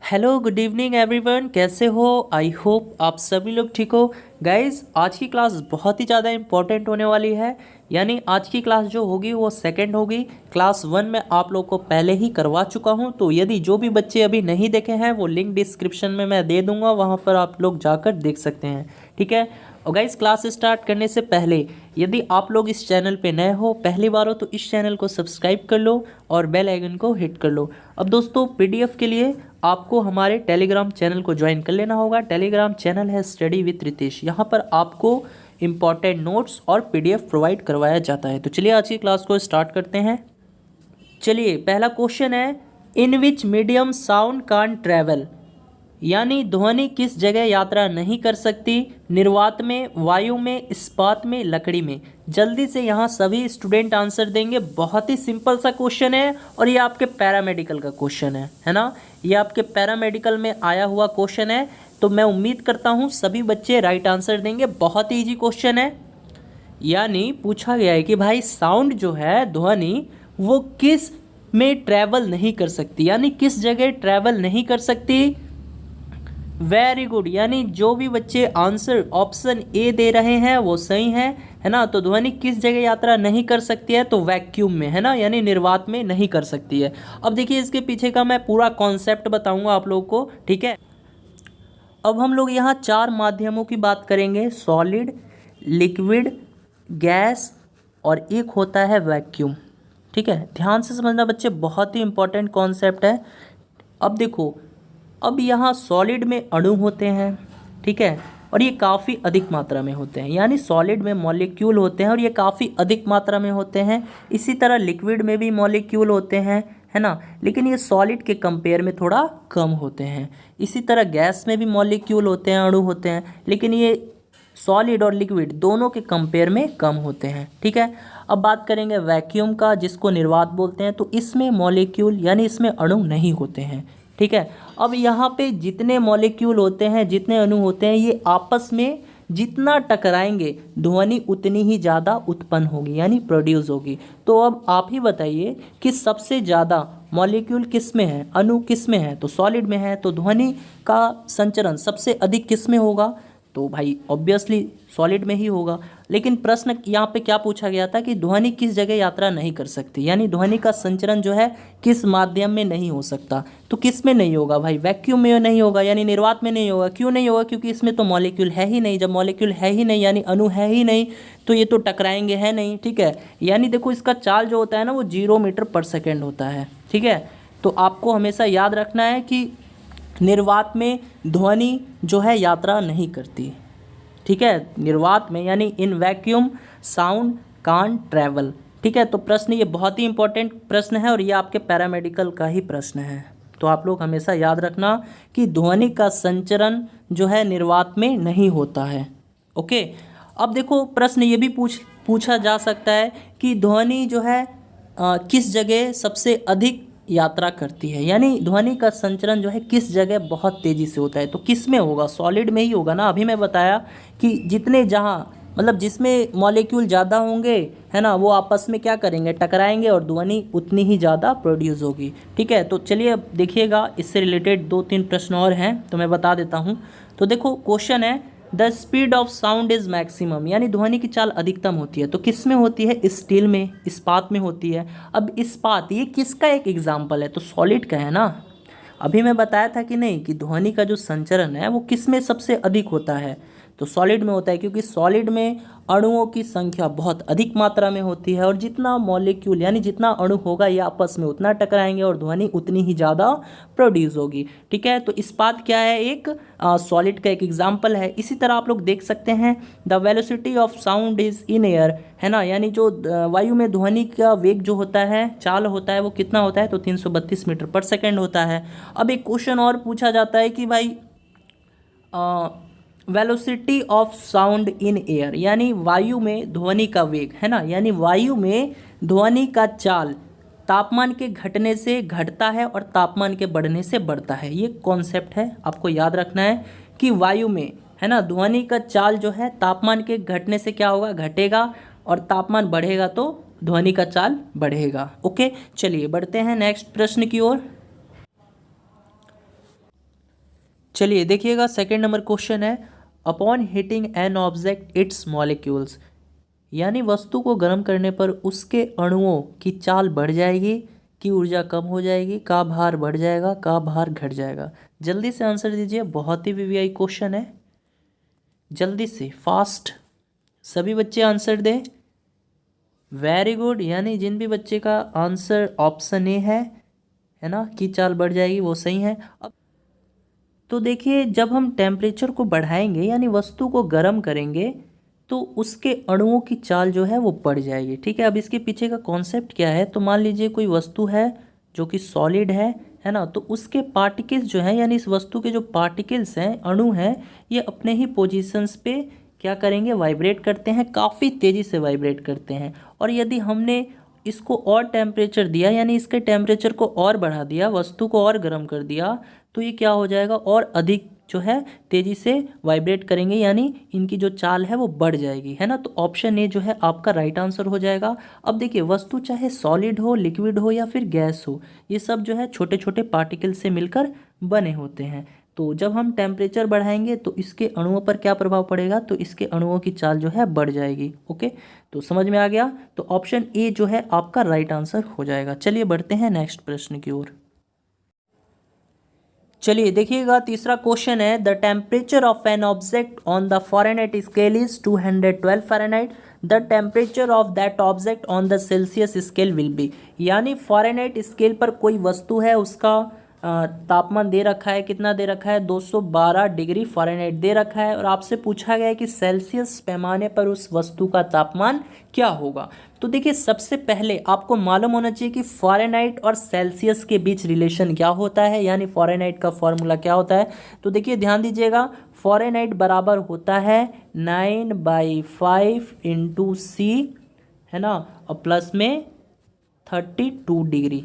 Hello good evening everyone, कैसे हो? I hope आप सभी लोग ठीक हो। गाइस, आज की क्लास बहुत ही ज़्यादा इंपॉर्टेंट होने वाली है। यानी आज की क्लास जो होगी वो सेकंड होगी। क्लास 1 में आप लोग को पहले ही करवा चुका हूं, तो यदि जो भी बच्चे अभी नहीं देखे हैं वो लिंक डिस्क्रिप्शन में मैं दे दूंगा, वहां पर आप लोग जाकर देख सकते हैं। ठीक है। और गाइस, क्लास स्टार्ट करने से पहले यदि आप लोग इस चैनल पे नए हो, पहली बार हो, तो इस चैनल को सब्सक्राइब कर लो और बेल आइकन को हिट कर लो। अब दोस्तों, पीडीएफ के लिए आपको हमारे टेलीग्राम चैनल को ज्वाइन कर लेना होगा। टेलीग्राम चैनल है स्टडी विथ रितेश। यहाँ पर आपको इम्पॉर्टेंट नोट्स और पीडीएफ प्रोवाइड करवाया जाता है। तो चलिए आज की क्लास को स्टार्ट करते हैं। चलिए, पहला क्वेश्चन है, in which medium sound can travel, यानी ध्वनि किस जगह यात्रा नहीं कर सकती? निर्वात में, वायु में, इस्पात में, लकड़ी में। जल्दी से यहाँ सभी स्टूडेंट आंसर देंगे। बहुत ही सिंपल सा क्वेश्चन है और ये आपके पैरामेडिकल का क्वेश्चन है ना। ये आपके पैरामेडिकल में आया हुआ क्वेश्चन है, तो मैं उम्मीद करता हूँ सभी बच्चे राइट आंसर देंगे। बहुत ही ईजी क्वेश्चन है। यानी पूछा गया है कि भाई साउंड जो है, ध्वनि, वो किस में ट्रैवल नहीं कर सकती, यानी किस जगह ट्रैवल नहीं कर सकती। वेरी गुड, यानी जो भी बच्चे आंसर ऑप्शन ए दे रहे हैं वो सही है ना। तो ध्वनि किस जगह यात्रा नहीं कर सकती है? तो वैक्यूम में, है ना, यानी निर्वात में नहीं कर सकती है। अब देखिए, इसके पीछे का मैं पूरा कॉन्सेप्ट बताऊंगा आप लोगों को। ठीक है। अब हम लोग यहाँ 4 माध्यमों की बात करेंगे, सॉलिड, लिक्विड, गैस और एक होता है वैक्यूम। ठीक है, ध्यान से समझना बच्चे, बहुत ही इंपॉर्टेंट कॉन्सेप्ट है। अब देखो, अब यहाँ सॉलिड में अणु होते हैं, ठीक है, और ये काफ़ी अधिक मात्रा में होते हैं। यानी सॉलिड में मॉलिक्यूल होते हैं और ये काफ़ी अधिक मात्रा में होते हैं। इसी तरह लिक्विड में भी मॉलिक्यूल होते हैं, है ना, लेकिन ये सॉलिड के कंपेयर में थोड़ा कम होते हैं। इसी तरह गैस में भी मॉलिक्यूल होते हैं, अणु होते हैं, लेकिन ये सॉलिड और लिक्विड दोनों के कंपेयर में कम होते हैं। ठीक है। अब बात करेंगे वैक्यूम का, जिसको निर्वात बोलते हैं। तो इसमें मॉलिक्यूल यानी इसमें अणु नहीं होते हैं। ठीक है। अब यहाँ पे जितने मॉलिक्यूल होते हैं, जितने अणु होते हैं, ये आपस में जितना टकराएंगे ध्वनि उतनी ही ज़्यादा उत्पन्न होगी, यानी प्रोड्यूस होगी। तो अब आप ही बताइए कि सबसे ज़्यादा मॉलिक्यूल किस में है, अणु किस में है? तो सॉलिड में है। तो ध्वनि का संचरण सबसे अधिक किस में होगा? तो भाई ऑब्वियसली सॉलिड में ही होगा। लेकिन प्रश्न यहाँ पे क्या पूछा गया था कि ध्वनि किस जगह यात्रा नहीं कर सकती, यानी ध्वनि का संचरण जो है किस माध्यम में नहीं हो सकता। तो किस में नहीं होगा भाई? वैक्यूम में नहीं होगा, यानी निर्वात में नहीं होगा। क्यों नहीं होगा? क्योंकि इसमें तो मॉलिक्यूल है ही नहीं। जब मॉलिक्यूल है ही नहीं, यानी अणु है ही नहीं, तो ये तो टकराएंगे है नहीं। ठीक है। यानी देखो, इसका चाल जो होता है ना, वो 0 मीटर पर सेकेंड होता है। ठीक है। तो आपको हमेशा याद रखना है कि निर्वात में ध्वनि जो है यात्रा नहीं करती। ठीक है, निर्वात में, यानी in vacuum sound can't travel. ठीक है। तो प्रश्न ये बहुत ही इंपॉर्टेंट प्रश्न है और ये आपके पैरामेडिकल का ही प्रश्न है। तो आप लोग हमेशा याद रखना कि ध्वनि का संचरण जो है निर्वात में नहीं होता है। ओके। अब देखो, प्रश्न ये भी पूछा जा सकता है कि ध्वनि जो है किस जगह सबसे अधिक यात्रा करती है, यानी ध्वनि का संचरण जो है किस जगह बहुत तेज़ी से होता है। तो किस में होगा? सॉलिड में ही होगा ना। अभी मैं बताया कि जितने जहाँ मतलब जिसमें मॉलिक्यूल ज़्यादा होंगे, है ना, वो आपस में क्या करेंगे? टकराएंगे और ध्वनि उतनी ही ज़्यादा प्रोड्यूस होगी। ठीक है। तो चलिए अब देखिएगा, इससे रिलेटेड 2-3 प्रश्न और हैं, तो मैं बता देता हूँ। तो देखो, क्वेश्चन है, the speed of sound is maximum, यानी ध्वनि की चाल अधिकतम होती है। तो किस में होती है? स्टील में, इस्पात में होती है। अब इस्पात ये किसका एक एग्जाम्पल है? तो सॉलिड का है ना। अभी मैं बताया था कि नहीं, कि ध्वनि का जो संचरण है वो किस में सबसे अधिक होता है? तो सॉलिड में होता है, क्योंकि सॉलिड में अणुओं की संख्या बहुत अधिक मात्रा में होती है और जितना मॉलिक्यूल यानी जितना अणु होगा ये आपस में उतना टकराएंगे और ध्वनि उतनी ही ज़्यादा प्रोड्यूस होगी। ठीक है। तो इस्पात क्या है? एक सॉलिड का एक एग्जाम्पल है। इसी तरह आप लोग देख सकते हैं, the velocity of sound is in air, है ना, यानी जो वायु में ध्वनि का वेग जो होता है, चाल होता है, वो कितना होता है? तो 332 मीटर पर सेकेंड होता है। अब एक क्वेश्चन और पूछा जाता है कि भाई velocity of sound in air, यानी वायु में ध्वनि का वेग, है ना, यानी वायु में ध्वनि का चाल तापमान के घटने से घटता है और तापमान के बढ़ने से बढ़ता है। ये कॉन्सेप्ट है, आपको याद रखना है कि वायु में, है ना, ध्वनि का चाल जो है तापमान के घटने से क्या होगा? घटेगा, और तापमान बढ़ेगा तो ध्वनि का चाल बढ़ेगा। ओके, चलिए बढ़ते हैं नेक्स्ट प्रश्न की ओर। चलिए देखिएगा, सेकंड नंबर क्वेश्चन है, upon heating an object it's molecules, यानी वस्तु को गर्म करने पर उसके अणुओं की चाल बढ़ जाएगी कि ऊर्जा कम हो जाएगी, का भार बढ़ जाएगा, का भार घट जाएगा। जल्दी से आंसर दीजिए, बहुत ही वीवीआई क्वेश्चन है, जल्दी से फास्ट सभी बच्चे आंसर दें। वेरी गुड, यानी जिन भी बच्चे का आंसर ऑप्शन ए है ना, कि चाल बढ़ जाएगी, वो सही है। अब तो देखिए, जब हम टेम्परेचर को बढ़ाएंगे यानी वस्तु को गर्म करेंगे तो उसके अणुओं की चाल जो है वो बढ़ जाएगी। ठीक है, अब इसके पीछे का कॉन्सेप्ट क्या है, तो मान लीजिए कोई वस्तु है जो कि सॉलिड है ना, तो उसके पार्टिकल्स जो हैं यानी इस वस्तु के जो पार्टिकल्स हैं, अणु हैं, ये अपने ही पोजीशंस पे क्या करेंगे, वाइब्रेट करते हैं, काफ़ी तेज़ी से वाइब्रेट करते हैं। और यदि हमने इसको और टेम्परेचर दिया यानी इसके टेम्परेचर को और बढ़ा दिया, वस्तु को और गर्म कर दिया, तो ये क्या हो जाएगा, और अधिक जो है तेज़ी से वाइब्रेट करेंगे, यानी इनकी जो चाल है वो बढ़ जाएगी, है ना। तो ऑप्शन ए जो है आपका राइट आंसर हो जाएगा। अब देखिए, वस्तु चाहे सॉलिड हो, लिक्विड हो या फिर गैस हो, ये सब जो है छोटे छोटे पार्टिकल से मिलकर बने होते हैं। तो जब हम टेम्परेचर बढ़ाएंगे तो इसके अणुओं पर क्या प्रभाव पड़ेगा, तो इसके अणुओं की चाल जो है बढ़ जाएगी। ओके, तो समझ में आ गया, तो ऑप्शन ए जो है आपका राइट आंसर हो जाएगा। चलिए बढ़ते हैं नेक्स्ट प्रश्न की ओर। चलिए देखिएगा, तीसरा क्वेश्चन है, the temperature of an object on the Fahrenheit scale is 212 Fahrenheit, the temperature of that object on the Celsius scale will be, यानी फ़ारेनहाइट स्केल पर कोई वस्तु है, उसका तापमान दे रखा है, कितना दे रखा है, 212 डिग्री फ़ारेनहाइट दे रखा है, और आपसे पूछा गया है कि सेल्सियस पैमाने पर उस वस्तु का तापमान क्या होगा। तो देखिए, सबसे पहले आपको मालूम होना चाहिए कि फ़ारेनहाइट और सेल्सियस के बीच रिलेशन क्या होता है, यानी फ़ारेनहाइट का फॉर्मूला क्या होता है। तो देखिए ध्यान दीजिएगा, फ़ारेनहाइट बराबर होता है 9/5 इंटू सी, है ना, और प्लस में 32 डिग्री।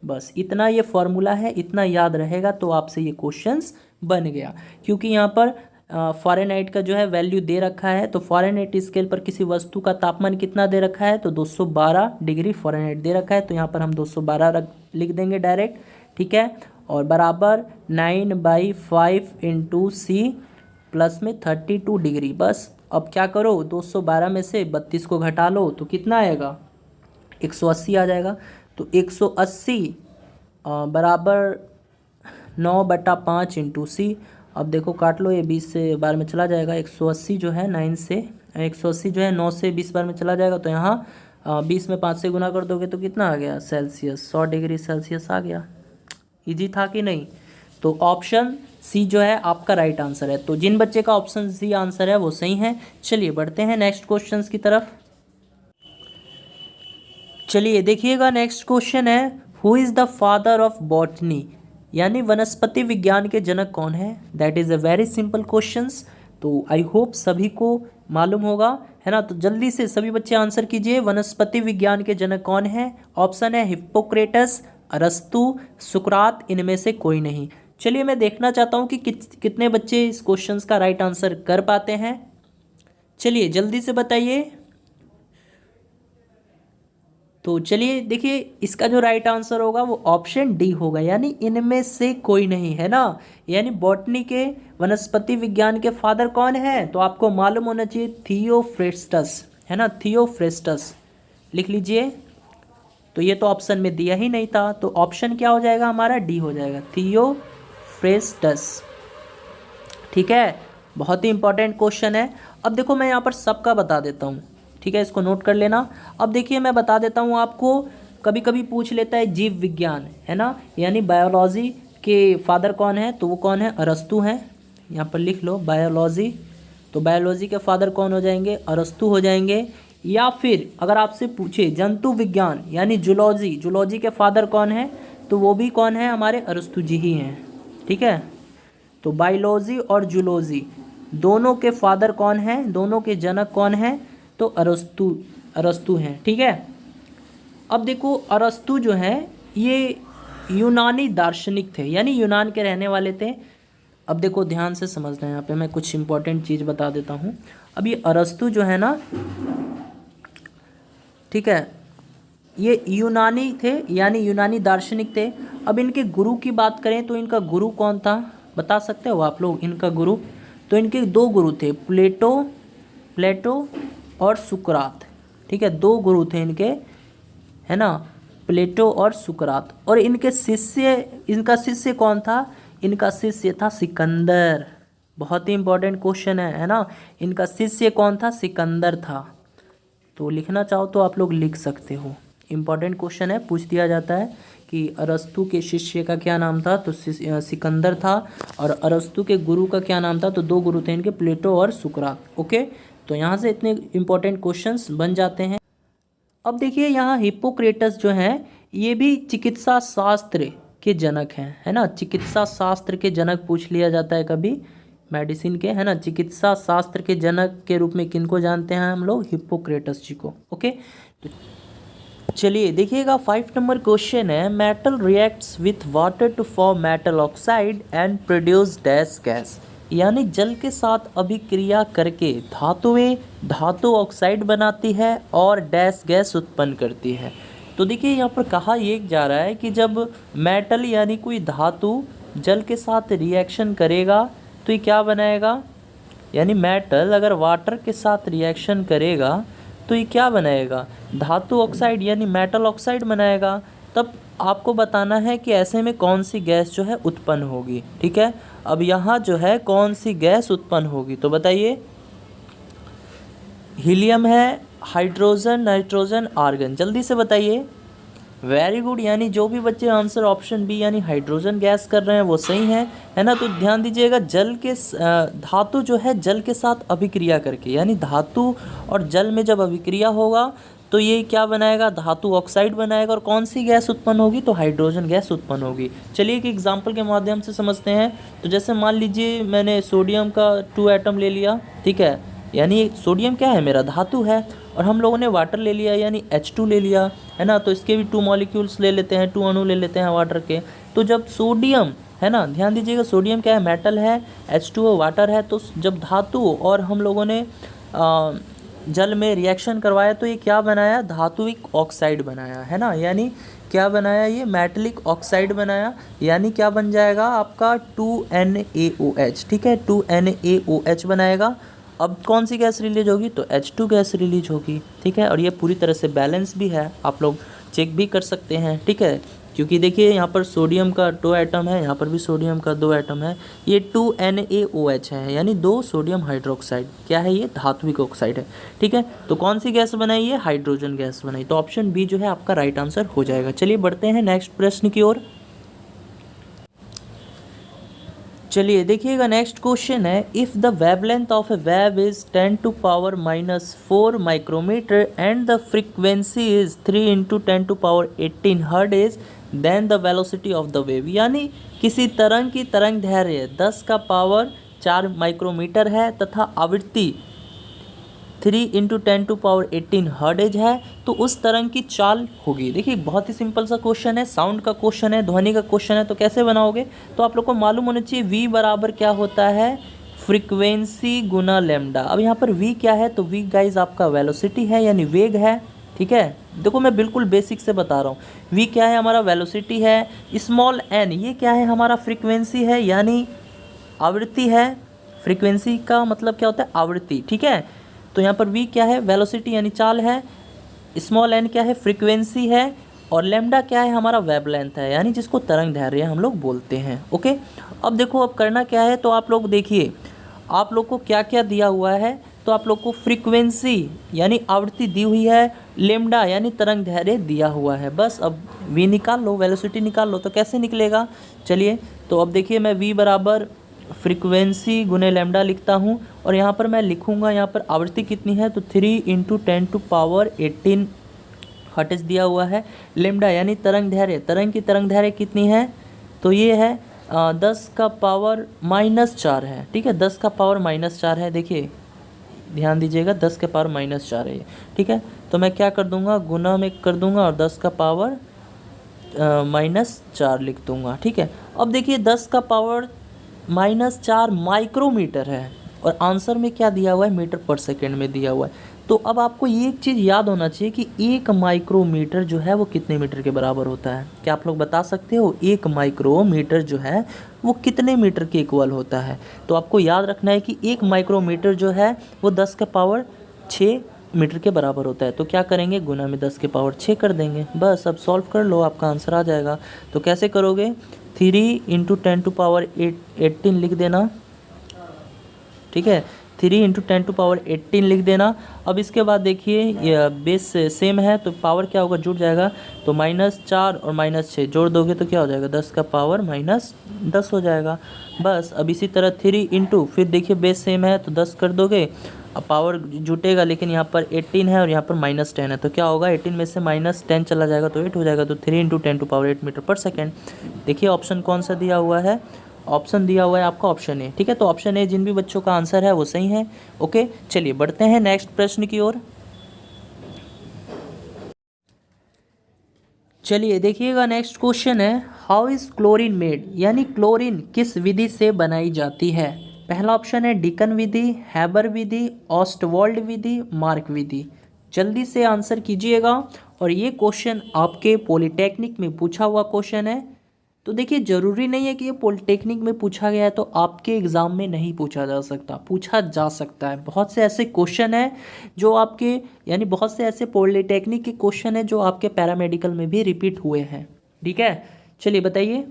बस इतना ये फॉर्मूला है, इतना याद रहेगा तो आपसे ये क्वेश्चंस बन गया, क्योंकि यहाँ पर फ़ारेनहाइट का जो है वैल्यू दे रखा है। तो फ़ारेनहाइट स्केल पर किसी वस्तु का तापमान कितना दे रखा है, तो 212 डिग्री फ़ारेनहाइट दे रखा है, तो यहाँ पर हम 212 लिख देंगे डायरेक्ट। ठीक है, और बराबर 9/5 इंटू सी प्लस में 32 डिग्री। बस अब क्या करो, 212 में से 32 को घटा लो तो कितना आएगा, 180 आ जाएगा। तो 180 बराबर 9/5 इंटू सी। अब देखो काट लो, ये 20 से बार में चला जाएगा, 180 जो है 180 जो है 9 से 20 बार में चला जाएगा, तो यहाँ 20 में 5 से गुना कर दोगे तो कितना आ गया, सेल्सियस 100 डिग्री सेल्सियस आ गया। इजी था कि नहीं। तो ऑप्शन सी जो है आपका राइट आंसर है। तो जिन बच्चे का ऑप्शन सी आंसर है वो सही है। चलिए बढ़ते हैं नेक्स्ट क्वेश्चंस की तरफ। चलिए देखिएगा, नेक्स्ट क्वेश्चन है, who is the father of botany, यानी वनस्पति विज्ञान के जनक कौन है। That is a very simple questions, तो आई होप सभी को मालूम होगा, है ना। तो जल्दी से सभी बच्चे आंसर कीजिए, वनस्पति विज्ञान के जनक कौन है। ऑप्शन है हिप्पोक्रेटस, अरस्तु, सुकरात, इनमें से कोई नहीं। चलिए मैं देखना चाहता हूँ कि कितने बच्चे इस क्वेश्चंस का राइट आंसर कर पाते हैं। चलिए जल्दी से बताइए। तो चलिए देखिए, इसका जो राइट आंसर होगा वो ऑप्शन डी होगा, यानी इनमें से कोई नहीं, है ना। यानी बॉटनी के, वनस्पति विज्ञान के फादर कौन है, तो आपको मालूम होना चाहिए थियोफ्रेस्टस, है ना, थियोफ्रेस्टस लिख लीजिए। तो ये तो ऑप्शन में दिया ही नहीं था, तो ऑप्शन क्या हो जाएगा हमारा, डी हो जाएगा, थियोफ्रेस्टस। ठीक है, बहुत ही इंपॉर्टेंट क्वेश्चन है। अब देखो मैं यहाँ पर सबका बता देता हूँ, ठीक है, इसको नोट कर लेना। अब देखिए मैं बता देता हूँ आपको, कभी कभी पूछ लेता है जीव विज्ञान, है ना, यानी बायोलॉजी के फादर कौन है, तो वो कौन है, अरस्तु हैं। यहाँ पर लिख लो बायोलॉजी, तो बायोलॉजी के फादर कौन हो जाएंगे, अरस्तु हो जाएंगे। या फिर अगर आपसे पूछे जंतु विज्ञान यानी जूलॉजी, जूलॉजी के फादर कौन है, तो वो भी कौन है, हमारे अरस्तु जी ही हैं। ठीक है, तो बायोलॉजी और जूलॉजी दोनों के फादर कौन हैं, दोनों के जनक कौन हैं, तो अरस्तु हैं। ठीक है, अब देखो अरस्तु जो है ये यूनानी दार्शनिक थे, यानी यूनान के रहने वाले थे। अब देखो ध्यान से समझना, यहाँ पे मैं कुछ इंपॉर्टेंट चीज़ बता देता हूँ। अब ये अरस्तु जो है ना, ठीक है, ये यूनानी थे, यानी यूनानी दार्शनिक थे। अब इनके गुरु की बात करें तो इनका गुरु कौन था, बता सकते हो आप लोग इनका ग्रुप? तो इनके दो गुरु थे, प्लेटो और सुकरात। ठीक है, दो गुरु थे इनके, है ना, प्लेटो और सुकरात। और इनका शिष्य कौन था? इनका शिष्य था सिकंदर। बहुत ही इंपॉर्टेंट क्वेश्चन है ना। इनका शिष्य कौन था? सिकंदर था। तो लिखना चाहो तो आप लोग लिख सकते हो, इंपॉर्टेंट क्वेश्चन है, पूछ दिया जाता है कि अरस्तु के शिष्य का क्या नाम था? तो सिकंदर था। और अरस्तु के गुरु का क्या नाम था? तो दो गुरु थे इनके, प्लेटो और सुकरात। ओके, तो यहाँ से इतने इंपॉर्टेंट क्वेश्चंस बन जाते हैं। अब देखिए यहाँ हिप्पोक्रेटस जो हैं ये भी चिकित्सा शास्त्र के जनक हैं, है ना। चिकित्सा शास्त्र के जनक पूछ लिया जाता है कभी, मेडिसिन के, है ना। चिकित्सा शास्त्र के जनक के रूप में किनको जानते हैं हम लोग? हिप्पोक्रेटस जी को। ओके, तो चलिए देखिएगा 5 नंबर क्वेश्चन है, metal reacts with water to form metal oxide and produce dash gas. यानी जल के साथ अभिक्रिया करके धातुएं धातु ऑक्साइड बनाती है और डैश गैस उत्पन्न करती है। तो देखिए यहाँ पर कहा ये जा रहा है कि जब मेटल यानी कोई धातु जल के साथ रिएक्शन करेगा तो ये क्या बनाएगा? यानी मेटल अगर वाटर के साथ रिएक्शन करेगा तो ये क्या बनाएगा? धातु ऑक्साइड यानी मेटल ऑक्साइड बनाएगा। तब आपको बताना है कि ऐसे में कौन सी गैस जो है उत्पन्न होगी। ठीक है, अब यहाँ जो है कौन सी गैस उत्पन्न होगी तो बताइए। हीलियम है, हाइड्रोजन, नाइट्रोजन, आर्गन, जल्दी से बताइए। वेरी गुड, यानी जो भी बच्चे आंसर ऑप्शन बी यानी हाइड्रोजन गैस कर रहे हैं वो सही है ना। तो ध्यान दीजिएगा, जल के धातु जो है जल के साथ अभिक्रिया करके, यानी धातु और जल में जब अभिक्रिया होगा तो ये क्या बनाएगा? धातु ऑक्साइड बनाएगा। और कौन सी गैस उत्पन्न होगी? तो हाइड्रोजन गैस उत्पन्न होगी। चलिए एक एग्जाम्पल के माध्यम से समझते हैं। तो जैसे मान लीजिए मैंने सोडियम का 2 एटम ले लिया, ठीक है, यानी सोडियम क्या है? मेरा धातु है। और हम लोगों ने वाटर ले लिया यानी H2 ले लिया, है ना। तो इसके भी 2 मॉलिक्यूल्स ले लेते हैं, 2 अणु ले लेते हैं वाटर के। तो जब सोडियम, है ना, ध्यान दीजिएगा, सोडियम क्या है? मेटल है, H2O वाटर है। तो जब धातु और हम लोगों ने जल में रिएक्शन करवाया तो ये क्या बनाया? धातुविक ऑक्साइड बनाया, है ना। यानी क्या बनाया? ये मेटलिक ऑक्साइड बनाया। यानी क्या बन जाएगा आपका? 2NaOH। ठीक है, 2NaOH बनाएगा। अब कौन सी गैस रिलीज होगी? तो H2 गैस रिलीज होगी। ठीक है, और ये पूरी तरह से बैलेंस भी है, आप लोग चेक भी कर सकते हैं। ठीक है, क्योंकि देखिए यहाँ पर सोडियम का 2 एटम है, यहाँ पर भी सोडियम का 2 एटम है। ये 2NaOH है, यानी 2 सोडियम हाइड्रोक्साइड। क्या है? ये धात्विक ऑक्साइड है। ठीक है, तो कौन सी गैस बनाई है? हाइड्रोजन गैस बनाई। तो ऑप्शन बी जो है आपका राइट आंसर हो जाएगा। चलिए बढ़ते हैं नेक्स्ट प्रश्न की ओर। चलिए देखिएगा नेक्स्ट क्वेश्चन है, if the wavelength of a wave is 10⁻⁻4 micrometre and the frequency is 3 × 10⁻18 hertz, then the velocity of the wave. यानी किसी तरंग की तरंग दैर्घ्य 10⁻4 माइक्रोमीटर है तथा आवृत्ति 3 × 10⁻18 हर्ट्ज है, तो उस तरंग की चाल होगी। देखिए बहुत ही सिंपल सा क्वेश्चन है, साउंड का क्वेश्चन है, ध्वनि का क्वेश्चन है। तो कैसे बनाओगे? तो आप लोग को मालूम होना चाहिए v बराबर क्या होता है? फ्रीक्वेंसी गुना लेमडा। अब यहाँ पर v क्या है? तो v गाइज आपका वेलोसिटी है, यानी वेग है। ठीक है, देखो मैं बिल्कुल बेसिक से बता रहा हूँ। v क्या है? हमारा वेलोसिटी है। स्मॉल n ये क्या है? हमारा फ्रीक्वेंसी है, यानी आवृत्ति है। फ्रीक्वेंसी का मतलब क्या होता है? आवृत्ति। ठीक है, तो यहाँ पर v क्या है? वेलोसिटी यानी चाल है। स्मॉल n क्या है? फ्रीक्वेंसी है। और लेमडा क्या है? हमारा वेवलेंथ है, यानी जिसको तरंग दैर्घ्य हम लोग बोलते हैं। ओके, अब देखो अब करना क्या है। तो आप लोग देखिए आप लोग को क्या क्या दिया हुआ है। तो आप लोग को फ्रीक्वेंसी यानी आवृत्ति दी हुई है, लेमडा यानी तरंग दैर्घ्य दिया हुआ है। बस अब v निकाल लो, वेलोसिटी निकाल लो। तो कैसे निकलेगा? चलिए, तो अब देखिए मैं v बराबर फ्रीक्वेंसी गुने लेमडा लिखता हूँ। और यहाँ पर मैं लिखूँगा यहाँ पर आवृत्ति कितनी है? तो 3 × 10⁻18 हर्ट्ज दिया हुआ है। लेमडा यानी तरंग दैर्घ्य, तरंग की तरंग दैर्घ्य कितनी है? तो ये है 10⁻⁻4 है। ठीक है, 10⁻⁻4 है। देखिए ध्यान दीजिएगा, 10⁻⁻4 है ये। ठीक है, तो मैं क्या कर दूंगा? गुना में कर दूंगा और 10⁻⁻4 लिख दूंगा। ठीक है, अब देखिए 10⁻⁻4 माइक्रोमीटर है। और आंसर में क्या दिया हुआ है, मीटर पर सेकेंड में दिया हुआ है। तो अब आपको ये एक चीज़ याद होना चाहिए कि 1 माइक्रोमीटर जो है वो कितने मीटर के बराबर होता है। क्या आप लोग बता सकते हो 1 माइक्रोमीटर जो है वो कितने मीटर के इक्वल होता है? तो आपको याद रखना है कि 1 माइक्रोमीटर जो है वो 10 का पावर 6 मीटर के बराबर होता है। तो क्या करेंगे, गुना में 10 के पावर 6 कर देंगे, बस अब सॉल्व कर लो, आपका आंसर आ जाएगा। तो कैसे करोगे, 3 इंटू 10 टू पावर 18 लिख देना, ठीक है, 3 इंटू 10 टू पावर 18 लिख देना। अब इसके बाद देखिए ये बेस सेम है तो पावर क्या होगा, जुड़ जाएगा, तो -4 और -6 जोड़ दोगे तो क्या हो जाएगा, 10 का पावर -10 हो जाएगा। बस अब इसी तरह 3 इंटू, फिर देखिए बेस सेम है तो 10 कर दोगे, अब पावर जुटेगा लेकिन यहाँ पर 18 है और यहाँ पर -10 है तो क्या होगा, 18 में से -10 चला जाएगा तो 8 हो जाएगा। तो 3 इंटू 10 टू पावर 8 मीटर पर सेकेंड। देखिए ऑप्शन कौन सा दिया हुआ है, ऑप्शन दिया हुआ है आपका ऑप्शन ए, ठीक है। तो ऑप्शन ए जिन भी बच्चों का आंसर है वो सही है। ओके, चलिए बढ़ते हैं नेक्स्ट प्रश्न की ओर। चलिए देखिएगा नेक्स्ट क्वेश्चन है, हाउ इज क्लोरीन मेड, यानी क्लोरीन किस विधि से बनाई जाती है? पहला ऑप्शन है डिकन विधि, हैबर विधि, ऑस्टवाल्ड विधि, मार्क विधि। जल्दी से आंसर कीजिएगा। और ये क्वेश्चन आपके पॉलिटेक्निक में पूछा हुआ क्वेश्चन है। तो देखिए ज़रूरी नहीं है कि ये पॉलिटेक्निक में पूछा गया है तो आपके एग्ज़ाम में नहीं पूछा जा सकता, पूछा जा सकता है। बहुत से ऐसे क्वेश्चन हैं जो आपके, यानी बहुत से ऐसे पॉलिटेक्निक के क्वेश्चन हैं जो आपके पैरामेडिकल में भी रिपीट हुए हैं, ठीक है। चलिए बताइए।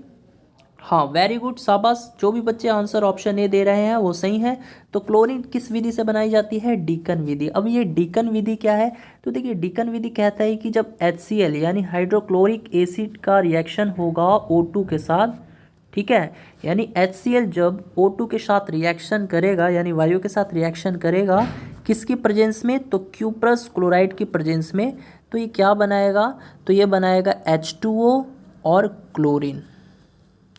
हाँ, वेरी गुड, शाबाश, जो भी बच्चे आंसर ऑप्शन ए दे रहे हैं वो सही है। तो क्लोरीन किस विधि से बनाई जाती है, डीकन विधि। अब ये डीकन विधि क्या है, तो देखिए डीकन विधि कहता है कि जब HCl यानी हाइड्रोक्लोरिक एसिड का रिएक्शन होगा O2 के साथ, ठीक है, यानी HCl जब O2 के साथ रिएक्शन करेगा, यानी वायु के साथ रिएक्शन करेगा, किसकी प्रेजेंस में, तो क्यूप्रस क्लोराइड की प्रेजेंस में, तो ये क्या बनाएगा, तो ये बनाएगा H2O और क्लोरीन,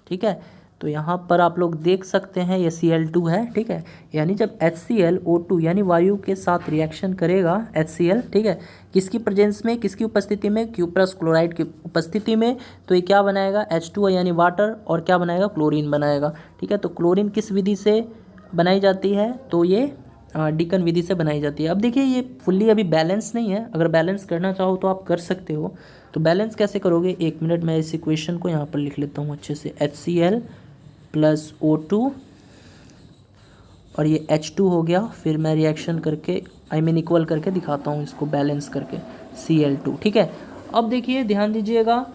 ठीक है। तो यहाँ पर आप लोग देख सकते हैं ये Cl2 है, ठीक है। यानी जब HClO2 यानी वायु के साथ रिएक्शन करेगा HCl, ठीक है, किसकी प्रेजेंस में, किसकी उपस्थिति में, क्यूप्रस क्लोराइड की उपस्थिति में, तो ये क्या बनाएगा, H2O यानी वाटर, और क्या बनाएगा, क्लोरीन बनाएगा, ठीक है। तो क्लोरीन किस विधि से बनाई जाती है, तो ये डीकन विधि से बनाई जाती है। अब देखिए ये फुल्ली अभी बैलेंस नहीं है, अगर बैलेंस करना चाहो तो आप कर सकते हो। तो बैलेंस कैसे करोगे, 1 मिनट मैं इस इक्वेशन को यहाँ पर लिख लेता हूँ अच्छे से, HCl प्लस O2 और ये H2 हो गया, फिर मैं रिएक्शन करके इक्वल करके दिखाता हूँ इसको बैलेंस करके, Cl2, ठीक है। अब देखिए ध्यान दीजिएगा,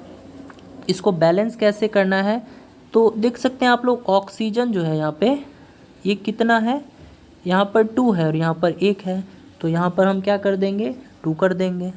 इसको बैलेंस कैसे करना है, तो देख सकते हैं आप लोग ऑक्सीजन जो है यहाँ पे, ये कितना है, यहाँ पर 2 है और यहाँ पर 1 है, तो यहाँ पर हम क्या कर देंगे, 2 कर देंगे।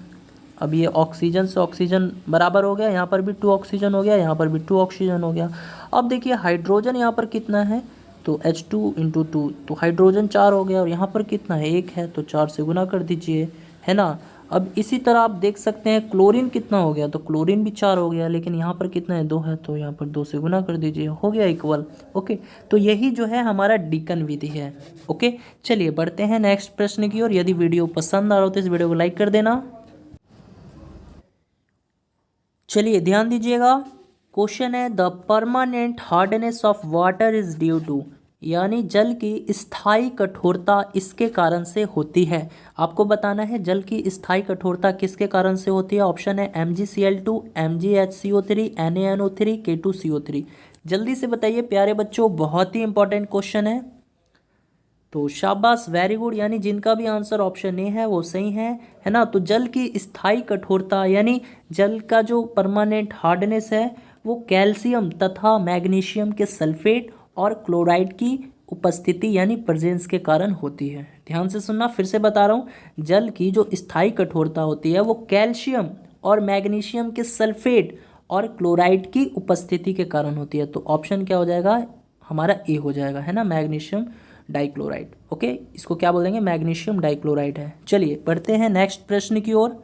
अब ये ऑक्सीजन से ऑक्सीजन बराबर हो गया, यहाँ पर भी 2 ऑक्सीजन हो गया, यहाँ पर भी 2 ऑक्सीजन हो गया। अब देखिए हाइड्रोजन यहाँ पर कितना है, तो H2 × 2, तो हाइड्रोजन 4 हो गया, और यहाँ पर कितना है, 1 है, तो 4 से गुना कर दीजिए, है ना। अब इसी तरह आप देख सकते हैं क्लोरीन कितना हो गया, तो क्लोरीन भी 4 हो गया, लेकिन यहाँ पर कितना है, 2 है, तो यहाँ पर 2 से गुना कर दीजिए, हो गया इक्वल। ओके, तो यही जो है हमारा डीकन विधि है। ओके, चलिए बढ़ते हैं नेक्स्ट प्रश्न की ओर। यदि वीडियो पसंद आ रहा हो तो इस वीडियो को लाइक कर देना। चलिए ध्यान दीजिएगा, क्वेश्चन है the permanent hardness of water is due to, यानी जल की स्थायी कठोरता इसके कारण से होती है। आपको बताना है जल की स्थायी कठोरता किसके कारण से होती है। ऑप्शन है MgCl2, MgHCO3, NaNO3, K2CO3। जल्दी से बताइए प्यारे बच्चों, बहुत ही इंपॉर्टेंट क्वेश्चन है। तो शाबाश, वेरी गुड, यानी जिनका भी आंसर ऑप्शन ए है वो सही है ना। तो जल की स्थायी कठोरता यानी जल का जो परमानेंट हार्डनेस है वो कैल्शियम तथा मैग्नीशियम के सल्फेट और क्लोराइड की उपस्थिति यानी प्रेजेंस के कारण होती है। ध्यान से सुनना, फिर से बता रहा हूँ, जल की जो स्थायी कठोरता होती है वो कैल्शियम और मैग्नीशियम के सल्फेट और क्लोराइड की उपस्थिति के कारण होती है। तो ऑप्शन क्या हो जाएगा, हमारा ए हो जाएगा, है ना, मैग्नीशियम डाइक्लोराइड। ओके, इसको क्या बोल देंगे, मैग्नीशियम डाइक्लोराइड है। चलिए बढ़ते हैं नेक्स्ट प्रश्न की ओर।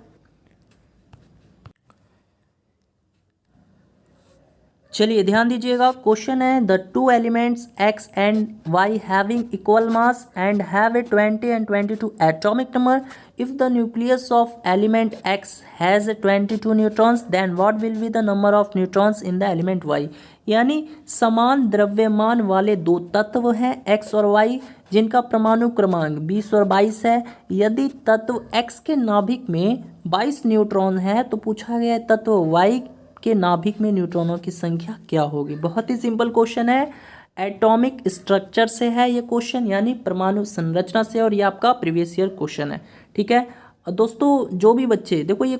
चलिए ध्यान दीजिएगा, क्वेश्चन है the two elements x and y having equal mass and have a 20 एंड 22 atomic number. If the nucleus of element x has 22 neutrons then what will be the number of neutrons in the element y। यानी समान द्रव्यमान वाले दो तत्व हैं x और y जिनका परमाणु क्रमांक 20 और 22 है। यदि तत्व x के नाभिक में 22 न्यूट्रॉन है तो पूछा गया है तत्व y के नाभिक में न्यूट्रॉनों की संख्या क्या होगी। बहुत ही सिंपल क्वेश्चन है, एटॉमिक स्ट्रक्चर से है ये क्वेश्चन, यानी परमाणु संरचना से, और ये आपका प्रीवियस ईयर क्वेश्चन है। ठीक है दोस्तों, जो भी बच्चे देखो ये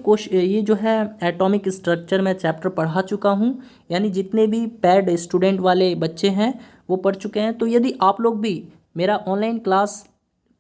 जो है एटॉमिक स्ट्रक्चर मैं चैप्टर पढ़ा चुका हूँ, यानी जितने भी पैड स्टूडेंट वाले बच्चे हैं वो पढ़ चुके हैं। तो यदि आप लोग भी मेरा ऑनलाइन क्लास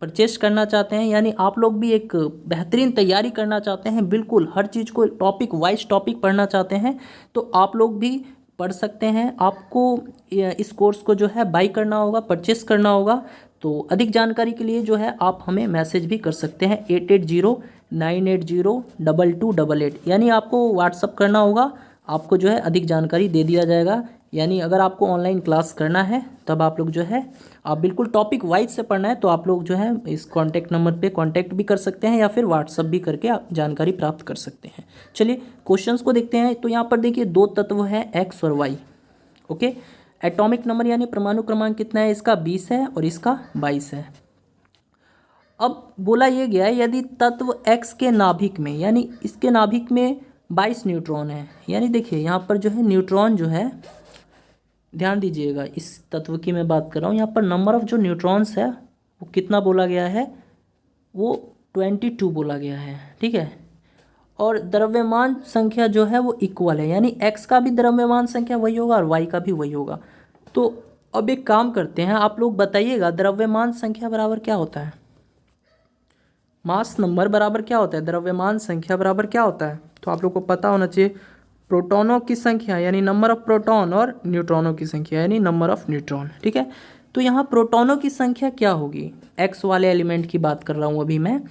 परचेस करना चाहते हैं, यानी आप लोग भी एक बेहतरीन तैयारी करना चाहते हैं, बिल्कुल हर चीज़ को टॉपिक वाइज टॉपिक पढ़ना चाहते हैं, तो आप लोग भी पढ़ सकते हैं। आपको इस कोर्स को जो है बाई करना होगा, परचेस करना होगा। तो अधिक जानकारी के लिए जो है आप हमें मैसेज भी कर सकते हैं 8809802288, यानी आपको व्हाट्सअप करना होगा, आपको जो है अधिक जानकारी दे दिया जाएगा। यानी अगर आपको ऑनलाइन क्लास करना है तब आप लोग जो है आप बिल्कुल टॉपिक वाइज से पढ़ना है तो आप लोग जो है इस कॉन्टैक्ट नंबर पे कांटेक्ट भी कर सकते हैं या फिर व्हाट्सअप भी करके आप जानकारी प्राप्त कर सकते हैं। चलिए क्वेश्चंस को देखते हैं। तो यहाँ पर देखिए दो तत्व हैं एक्स और वाई। ओके, एटॉमिक नंबर यानी परमाणु क्रमांक कितना है, इसका 20 है और इसका 22 है। अब बोला ये गया है यदि तत्व एक्स के नाभिक में, यानी इसके नाभिक में 22 न्यूट्रॉन है, यानी देखिए यहाँ पर जो है न्यूट्रॉन जो है, ध्यान दीजिएगा इस तत्व की मैं बात कर रहा हूँ, यहाँ पर नंबर ऑफ जो न्यूट्रॉन्स है वो कितना बोला गया है, वो 22 बोला गया है। ठीक है, और द्रव्यमान संख्या जो है वो इक्वल है, यानी x का भी द्रव्यमान संख्या वही होगा और y का भी वही होगा। तो अब एक काम करते हैं, आप लोग बताइएगा द्रव्यमान संख्या बराबर क्या होता है, मास नंबर बराबर क्या होता है, द्रव्यमान संख्या बराबर क्या होता है। तो आप लोग को पता होना चाहिए प्रोटॉनों की संख्या यानी नंबर ऑफ प्रोटॉन और न्यूट्रॉनों की संख्या यानी नंबर ऑफ न्यूट्रॉन। ठीक है, तो यहाँ प्रोटॉनों की संख्या क्या होगी, एक्स वाले एलिमेंट की बात कर रहा हूँ अभी मैं।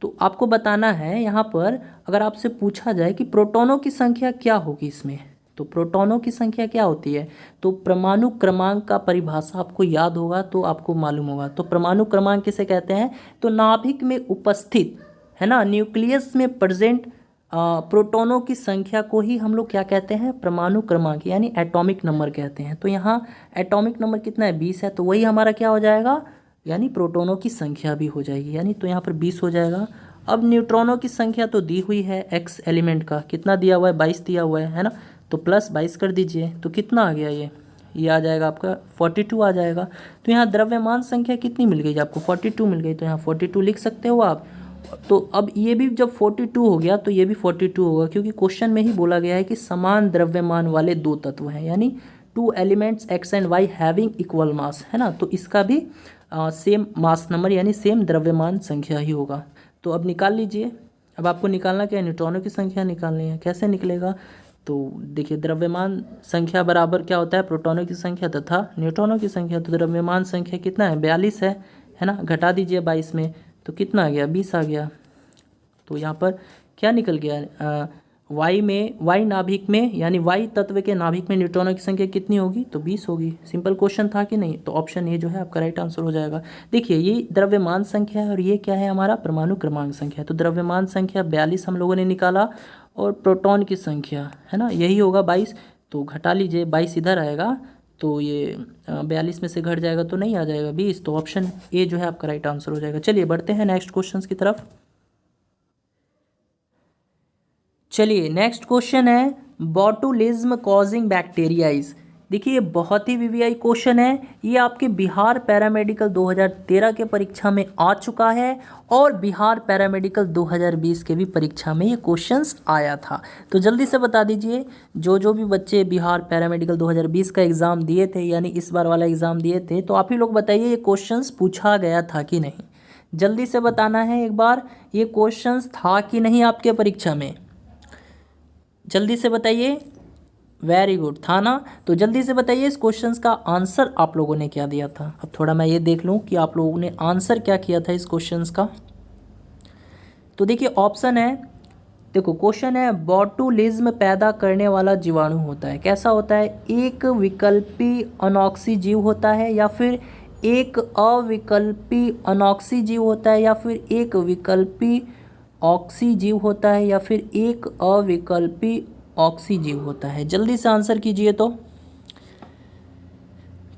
तो आपको बताना है यहाँ पर, अगर आपसे पूछा जाए कि प्रोटॉनों की संख्या क्या होगी इसमें, तो प्रोटॉनों की संख्या क्या होती है, तो परमाणु क्रमांक का परिभाषा आपको याद होगा तो आपको मालूम होगा। तो परमाणु क्रमांक किसे कहते हैं, तो नाभिक में उपस्थित है ना, न्यूक्लियस में प्रेजेंट प्रोटॉनों की संख्या को ही हम लोग क्या कहते हैं, परमाणु क्रमांक यानी एटॉमिक नंबर कहते हैं। तो यहाँ एटॉमिक नंबर कितना है, 20 है, तो वही हमारा क्या हो जाएगा, यानी प्रोटॉनों की संख्या भी हो जाएगी, यानी तो यहाँ पर 20 हो जाएगा। अब न्यूट्रॉनों की संख्या तो दी हुई है, एक्स एलिमेंट का कितना दिया हुआ है, 22 दिया हुआ है ना, तो प्लस 22 कर दीजिए, तो कितना आ गया ये आ जाएगा आपका 42 आ जाएगा। तो यहाँ द्रव्यमान संख्या कितनी मिल गई आपको, 42 मिल गई, तो यहाँ 42 लिख सकते हो आप। तो अब ये भी जब 42 हो गया तो ये भी 42 होगा, क्योंकि क्वेश्चन में ही बोला गया है कि समान द्रव्यमान वाले दो तत्व हैं, यानी two elements X and Y having equal mass, है ना, तो इसका भी सेम मास नंबर यानी सेम द्रव्यमान संख्या ही होगा। तो अब निकाल लीजिए, अब आपको निकालना क्या है, न्यूट्रॉनों की संख्या निकालनी है। कैसे निकलेगा, तो देखिए द्रव्यमान संख्या बराबर क्या होता है, प्रोटॉनों की संख्या तथा न्यूट्रॉनों की संख्या। तो द्रव्यमान संख्या कितना है, 42 है ना, घटा दीजिए 22 में, तो कितना आ गया, 20 आ गया। तो यहाँ पर क्या निकल गया, वाई नाभिक में यानी वाई तत्व के नाभिक में न्यूट्रॉनों की संख्या कितनी होगी, तो 20 होगी। सिंपल क्वेश्चन था कि नहीं, तो ऑप्शन ए जो है आपका राइट आंसर हो जाएगा। देखिए ये द्रव्यमान संख्या है और ये क्या है, हमारा परमाणु क्रमांक संख्या। तो द्रव्यमान संख्या 42 हम लोगों ने निकाला और प्रोटॉन की संख्या है ना यही होगा 22, तो घटा लीजिए 22 इधर आएगा, तो ये 42 में से घट जाएगा तो नहीं आ जाएगा 20, तो ऑप्शन ए जो है आपका राइट आंसर हो जाएगा। चलिए बढ़ते हैं नेक्स्ट क्वेश्चन की तरफ। चलिए नेक्स्ट क्वेश्चन है बॉटुलिज्म कॉजिंग बैक्टीरियाइज। देखिए ये बहुत ही वीवीआई क्वेश्चन है, ये आपके बिहार पैरामेडिकल 2013 के परीक्षा में आ चुका है और बिहार पैरामेडिकल 2020 के भी परीक्षा में ये क्वेश्चंस आया था। तो जल्दी से बता दीजिए, जो भी बच्चे बिहार पैरामेडिकल 2020 का एग्ज़ाम दिए थे यानी इस बार वाला एग्ज़ाम दिए थे, तो आप ही लोग बताइए ये क्वेश्चंस पूछा गया था कि नहीं। जल्दी से बताना है एक बार, ये क्वेश्चंस था कि नहीं आपके परीक्षा में, जल्दी से बताइए। वेरी गुड, था ना, तो जल्दी से बताइए इस क्वेश्चंस का आंसर आप लोगों ने क्या दिया था। अब थोड़ा मैं ये देख लूँ कि आप लोगों ने आंसर क्या किया था इस क्वेश्चंस का। तो देखिए ऑप्शन है देखो क्वेश्चन है, बॉटुलिज्म पैदा करने वाला जीवाणु होता है, कैसा होता है? एक विकल्पी अनॉक्सी जीव होता है, या फिर एक अविकल्पी अनॉक्सी जीव होता है, या फिर एक विकल्पी ऑक्सी जीव होता है, या फिर एक अविकल्पी ऑक्सी जीव होता है? जल्दी से आंसर कीजिए।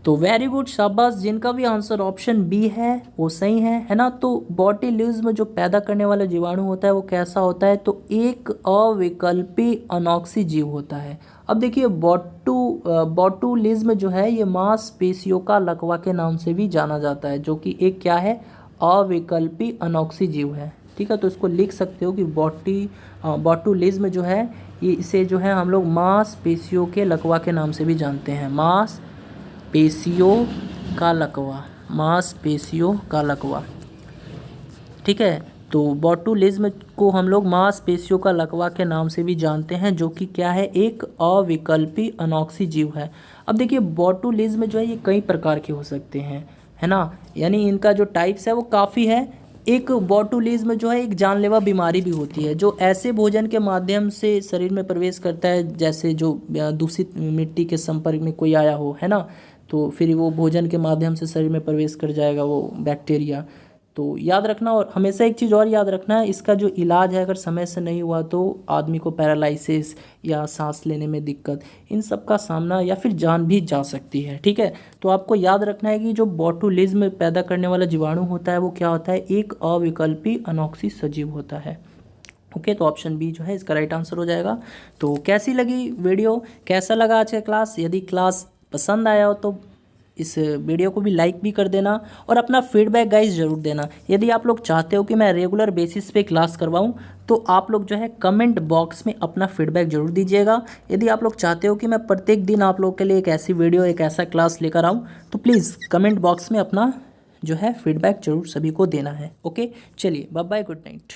तो वेरी गुड, शाबाश, जिनका भी आंसर ऑप्शन बी है वो सही है ना। तो बॉटुलिज्म जो पैदा करने वाला जीवाणु होता है वो कैसा होता है? तो एक अविकल्पी अनॉक्सी जीव होता है। अब देखिए बॉटुलिज्म जो है ये मांसपेशियों का लकवा के नाम से भी जाना जाता है, जो कि एक क्या है? अविकल्पी अनॉक्सी जीव है। ठीक है, तो इसको लिख सकते हो कि बॉटुलिज्म जो है ये, इसे जो है हम लोग मांसपेशियों के लकवा के नाम से भी जानते हैं। मांसपेशियों का लकवा। ठीक है, तो बॉटुलिज्म को हम लोग मांसपेशियों का लकवा के नाम से भी जानते हैं, जो कि क्या है? एक अविकल्पी अनॉक्सी जीव है। अब देखिए बॉटुलिज्म जो है ये कई प्रकार के हो सकते हैं, है ना, यानी इनका जो टाइप्स है वो काफ़ी है। एक बॉटुलिज्म जो है एक जानलेवा बीमारी भी होती है, जो ऐसे भोजन के माध्यम से शरीर में प्रवेश करता है, जैसे जो दूषित मिट्टी के संपर्क में कोई आया हो, है ना, तो फिर वो भोजन के माध्यम से शरीर में प्रवेश कर जाएगा वो बैक्टीरिया। तो याद रखना, और हमेशा एक चीज़ और याद रखना है, इसका जो इलाज है अगर समय से नहीं हुआ तो आदमी को पैरालिसिस या सांस लेने में दिक्कत, इन सब का सामना या फिर जान भी जा सकती है। ठीक है, तो आपको याद रखना है कि जो बॉटुलिज्म पैदा करने वाला जीवाणु होता है वो क्या होता है? एक अविकल्पी अनॉक्सी सजीव होता है। ओके, तो ऑप्शन बी जो है इसका राइट आंसर हो जाएगा। तो कैसी लगी वीडियो, कैसा लगा आज का क्लास? यदि क्लास पसंद आया हो तो इस वीडियो को भी लाइक भी कर देना, और अपना फीडबैक गाइस ज़रूर देना। यदि आप लोग चाहते हो कि मैं रेगुलर बेसिस पे क्लास करवाऊं तो आप लोग जो है कमेंट बॉक्स में अपना फीडबैक ज़रूर दीजिएगा। यदि आप लोग चाहते हो कि मैं प्रत्येक दिन आप लोग के लिए एक ऐसी वीडियो, एक ऐसा क्लास लेकर आऊँ, तो प्लीज़ कमेंट बॉक्स में अपना जो है फीडबैक ज़रूर सभी को देना है। ओके, चलिए, बाय बाय, गुड नाइट।